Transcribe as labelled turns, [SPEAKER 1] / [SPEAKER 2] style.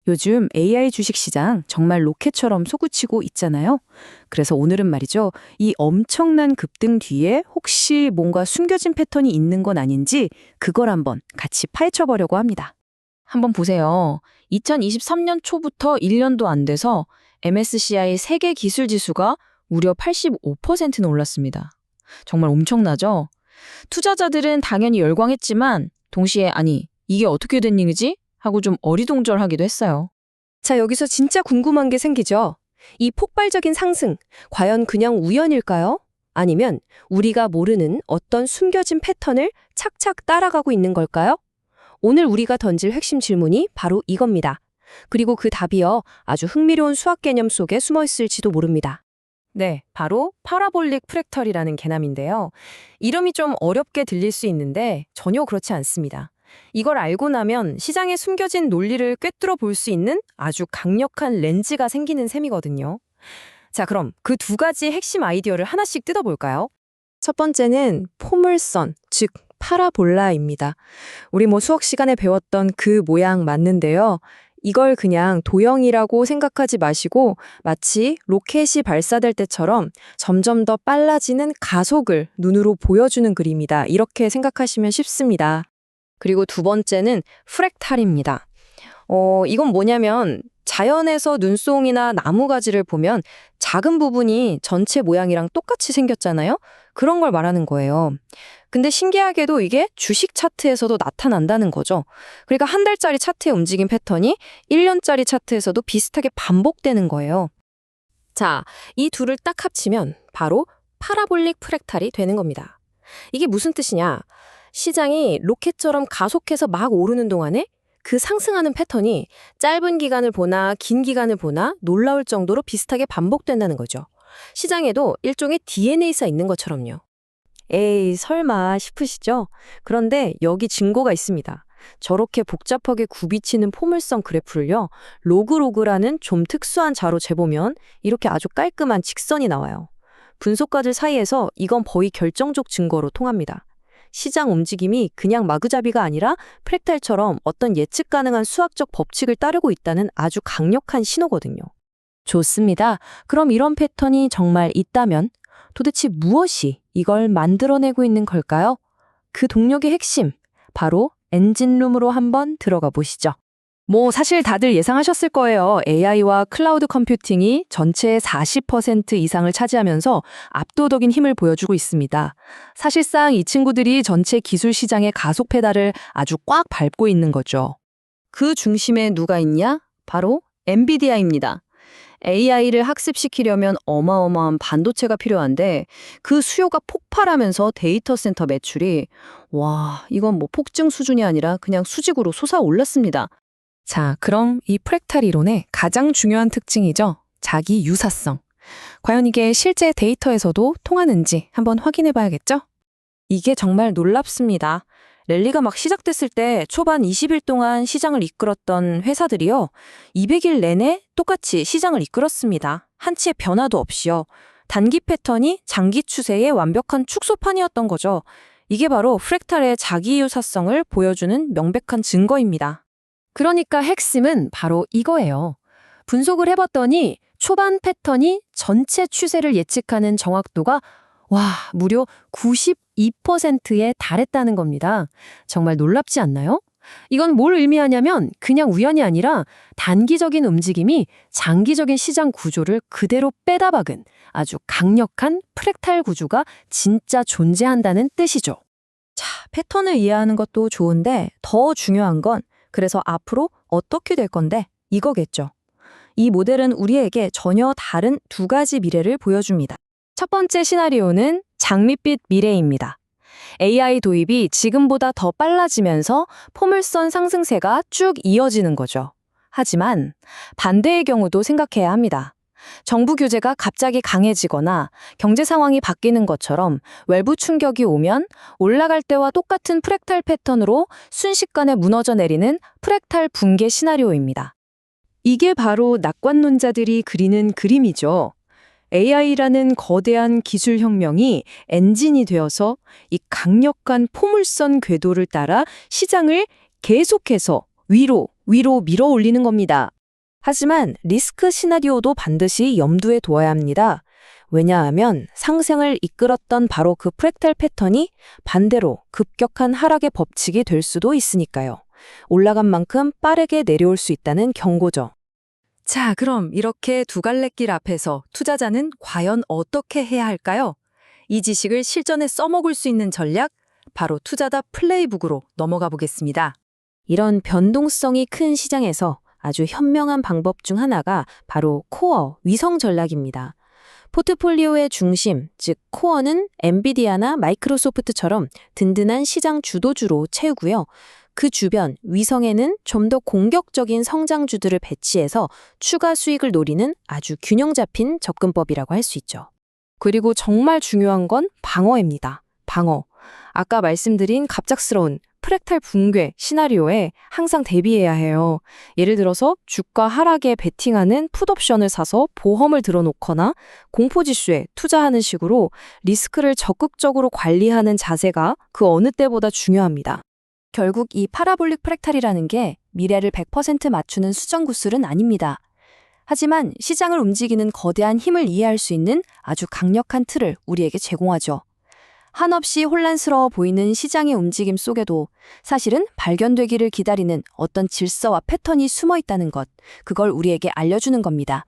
[SPEAKER 1] 요즘 AI 주식시장 정말 로켓처럼 솟구치고 있잖아요. 그래서 오늘은 말이죠. 이 엄청난 급등 뒤에 혹시 뭔가 숨겨진 패턴이 있는 건 아닌지 그걸 한번 같이 파헤쳐보려고 합니다.
[SPEAKER 2] 한번 보세요. 2023년 초부터 1년도 안 돼서 MSCI 세계 기술 지수가 무려 85%나 올랐습니다. 정말 엄청나죠? 투자자들은 당연히 열광했지만 동시에 아니, 이게 어떻게 된 일이지? 하고 좀 어리둥절하기도 했어요.
[SPEAKER 3] 자, 여기서 진짜 궁금한 게 생기죠? 이 폭발적인 상승, 과연 그냥 우연일까요? 아니면 우리가 모르는 어떤 숨겨진 패턴을 착착 따라가고 있는 걸까요? 오늘 우리가 던질 핵심 질문이 바로 이겁니다. 그리고 그 답이요, 아주 흥미로운 수학 개념 속에 숨어 있을지도 모릅니다.
[SPEAKER 4] 네, 바로 파라볼릭 프랙털이라는 개념인데요. 이름이 좀 어렵게 들릴 수 있는데 전혀 그렇지 않습니다. 이걸 알고 나면 시장에 숨겨진 논리를 꿰뚫어 볼 수 있는 아주 강력한 렌즈가 생기는 셈이거든요. 자, 그럼 그 두 가지 핵심 아이디어를 하나씩 뜯어볼까요?
[SPEAKER 3] 첫 번째는 포물선, 즉 파라볼라입니다. 우리 수학 시간에 배웠던 그 모양 맞는데요. 이걸 그냥 도형이라고 생각하지 마시고 마치 로켓이 발사될 때처럼 점점 더 빨라지는 가속을 눈으로 보여주는 그림이다. 이렇게 생각하시면 쉽습니다. 그리고 두 번째는 프랙탈입니다. 이건 뭐냐면 자연에서 눈송이나 나무가지를 보면 작은 부분이 전체 모양이랑 똑같이 생겼잖아요. 그런 걸 말하는 거예요. 근데 신기하게도 이게 주식 차트에서도 나타난다는 거죠. 그러니까 한 달짜리 차트의 움직임 패턴이 1년짜리 차트에서도 비슷하게 반복되는 거예요. 자, 이 둘을 딱 합치면 바로 파라볼릭 프랙탈이 되는 겁니다. 이게 무슨 뜻이냐? 시장이 로켓처럼 가속해서 막 오르는 동안에 그 상승하는 패턴이 짧은 기간을 보나 긴 기간을 보나 놀라울 정도로 비슷하게 반복된다는 거죠. 시장에도 일종의 DNA가 있는 것처럼요. 에이, 설마 싶으시죠? 그런데 여기 증거가 있습니다. 저렇게 복잡하게 굽이치는 포물선 그래프를요, 로그로그라는 좀 특수한 자로 재보면 이렇게 아주 깔끔한 직선이 나와요. 분석가들 사이에서 이건 거의 결정적 증거로 통합니다. 시장 움직임이 그냥 마구잡이가 아니라 프랙탈처럼 어떤 예측 가능한 수학적 법칙을 따르고 있다는 아주 강력한 신호거든요. 좋습니다. 그럼 이런 패턴이 정말 있다면 도대체 무엇이 이걸 만들어내고 있는 걸까요? 그 동력의 핵심, 바로 엔진룸으로 한번 들어가 보시죠. 사실 다들 예상하셨을 거예요. AI와 클라우드 컴퓨팅이 전체의 40% 이상을 차지하면서 압도적인 힘을 보여주고 있습니다. 사실상 이 친구들이 전체 기술 시장의 가속 페달을 아주 꽉 밟고 있는 거죠.
[SPEAKER 2] 그 중심에 누가 있냐? 바로 엔비디아입니다. AI를 학습시키려면 어마어마한 반도체가 필요한데 그 수요가 폭발하면서 데이터 센터 매출이 이건 폭증 수준이 아니라 그냥 수직으로 솟아올랐습니다.
[SPEAKER 3] 자, 그럼 이 프랙탈 이론의 가장 중요한 특징이죠. 자기 유사성. 과연 이게 실제 데이터에서도 통하는지 한번 확인해 봐야겠죠? 이게 정말 놀랍습니다. 랠리가 막 시작됐을 때 초반 20일 동안 시장을 이끌었던 회사들이요, 200일 내내 똑같이 시장을 이끌었습니다. 한치의 변화도 없이요. 단기 패턴이 장기 추세의 완벽한 축소판이었던 거죠. 이게 바로 프랙탈의 자기 유사성을 보여주는 명백한 증거입니다. 그러니까 핵심은 바로 이거예요. 분석을 해봤더니 초반 패턴이 전체 추세를 예측하는 정확도가 무려 92%에 달했다는 겁니다. 정말 놀랍지 않나요? 이건 뭘 의미하냐면 그냥 우연이 아니라 단기적인 움직임이 장기적인 시장 구조를 그대로 빼다 박은 아주 강력한 프랙탈 구조가 진짜 존재한다는 뜻이죠. 자, 패턴을 이해하는 것도 좋은데 더 중요한 건 그래서 앞으로 어떻게 될 건데 이거겠죠. 이 모델은 우리에게 전혀 다른 두 가지 미래를 보여줍니다. 첫 번째 시나리오는 장밋빛 미래입니다. AI 도입이 지금보다 더 빨라지면서 포물선 상승세가 쭉 이어지는 거죠. 하지만 반대의 경우도 생각해야 합니다. 정부 규제가 갑자기 강해지거나 경제 상황이 바뀌는 것처럼 외부 충격이 오면 올라갈 때와 똑같은 프랙탈 패턴으로 순식간에 무너져 내리는 프랙탈 붕괴 시나리오입니다. 이게 바로 낙관론자들이 그리는 그림이죠. AI라는 거대한 기술 혁명이 엔진이 되어서 이 강력한 포물선 궤도를 따라 시장을 계속해서 위로 밀어 올리는 겁니다. 하지만 리스크 시나리오도 반드시 염두에 두어야 합니다. 왜냐하면 상승을 이끌었던 바로 그 프랙탈 패턴이 반대로 급격한 하락의 법칙이 될 수도 있으니까요. 올라간 만큼 빠르게 내려올 수 있다는 경고죠.
[SPEAKER 4] 자, 그럼 이렇게 두 갈래 길 앞에서 투자자는 과연 어떻게 해야 할까요? 이 지식을 실전에 써먹을 수 있는 전략, 바로 투자자 플레이북으로 넘어가 보겠습니다.
[SPEAKER 3] 이런 변동성이 큰 시장에서 아주 현명한 방법 중 하나가 바로 코어, 위성 전략입니다. 포트폴리오의 중심, 즉 코어는 엔비디아나 마이크로소프트처럼 든든한 시장 주도주로 채우고요. 그 주변, 위성에는 좀 더 공격적인 성장주들을 배치해서 추가 수익을 노리는 아주 균형 잡힌 접근법이라고 할 수 있죠. 그리고 정말 중요한 건 방어입니다. 방어. 아까 말씀드린 갑작스러운 프랙탈 붕괴 시나리오에 항상 대비해야 해요. 예를 들어서 주가 하락에 베팅하는 풋옵션을 사서 보험을 들어놓거나 공포지수에 투자하는 식으로 리스크를 적극적으로 관리하는 자세가 그 어느 때보다 중요합니다.
[SPEAKER 1] 결국 이 파라볼릭 프랙탈이라는 게 미래를 100% 맞추는 수정 구슬은 아닙니다. 하지만 시장을 움직이는 거대한 힘을 이해할 수 있는 아주 강력한 틀을 우리에게 제공하죠. 한없이 혼란스러워 보이는 시장의 움직임 속에도 사실은 발견되기를 기다리는 어떤 질서와 패턴이 숨어 있다는 것, 그걸 우리에게 알려주는 겁니다.